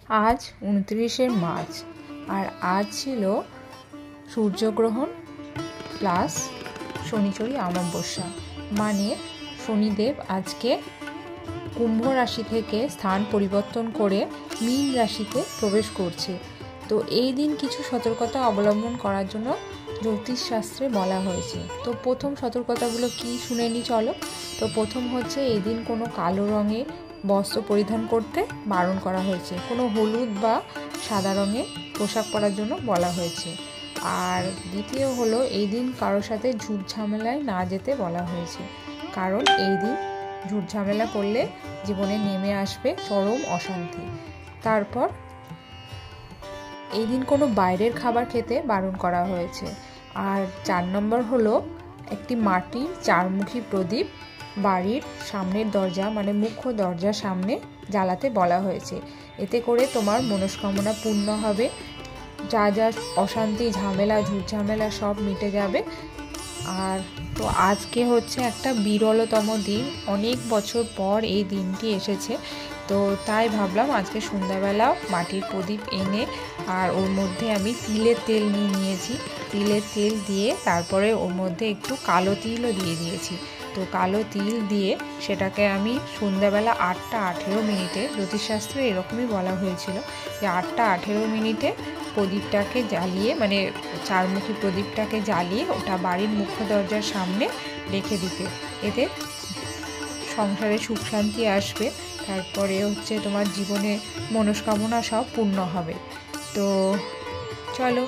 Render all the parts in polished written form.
আজ 29শে মার্চ আর আজ ছিল সূর্যগ্রহণ প্লাস শনিচরী অমাবস্যা। মানে শনিদেব আজকে কুম্ভ রাশি থেকে স্থান পরিবর্তন করে মীন রাশিতে প্রবেশ করছে। তো এই দিন কিছু সতর্কতা অবলম্বন করার জন্য জ্যোতিষশাস্ত্রে বলা হয়েছে। তো প্রথম সতর্কতাগুলো কি শুনে নি চলো। তো প্রথম হচ্ছে এই দিন কোনো কালো রঙের বস্ত্র পরিধান করতে বারণ করা হয়েছে, কোনো হলুদ বা সাদা রঙের পোশাক পরার জন্য বলা হয়েছে। আর দ্বিতীয় হলো এই দিন কারোর সাথে ঝুট ঝামেলায় না যেতে বলা হয়েছে, কারণ এই দিন ঝুট ঝামেলা করলে জীবনে নেমে আসবে চরম অশান্তি। তারপর এই দিন কোনো বাইরের খাবার খেতে বারণ করা হয়েছে। আর 4 নম্বর হলো একটি মাটির চারমুখী প্রদীপ বাড়ির সামনের দরজা মানে মুখ্য দরজার সামনে জ্বালাতে বলা হয়েছে। এতে করে তোমার মনস্কামনা পূর্ণ হবে, যা যা অশান্তি ঝামেলা ঝুট ঝামেলা সব মিটে যাবে। আর তো আজকে হচ্ছে একটা বিরলতম দিন, অনেক বছর পর এই দিনটি এসেছে। তো তাই ভাবলাম আজকে সন্ধ্যাবেলা মাটির প্রদীপ এনে আর ওর মধ্যে আমি তিলের তেল নিয়েছি। তিলের তেল দিয়ে তারপরে ওর মধ্যে একটু কালো তিলও দিয়ে দিয়েছি। তো কালো তিল দিয়ে সেটাকে আমি সন্ধ্যাবেলা 8টা 18 মিনিটে, জ্যোতিষশাস্ত্রে এরকমই বলা হয়েছিল যে 8টা 18 মিনিটে প্রদীপটাকে জ্বালিয়ে মানে চারমুখী প্রদীপটাকে জ্বালিয়ে ওটা বাড়ির মুখ্য দরজার সামনে রেখে দিতে। এতে সংসারে সুখ শান্তি আসবে, তারপরে হচ্ছে তোমার জীবনে মনস্কামনা সব পূর্ণ হবে। তো চলো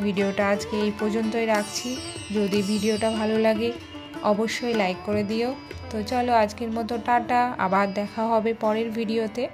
ভিডিওটা আজকে এই পর্যন্তই রাখছি। যদি ভিডিওটা ভালো লাগে অবশ্যই লাইক করে দিও। তো চলো আজকের মতো টাটা, আবার দেখা হবে পরের ভিডিওতে।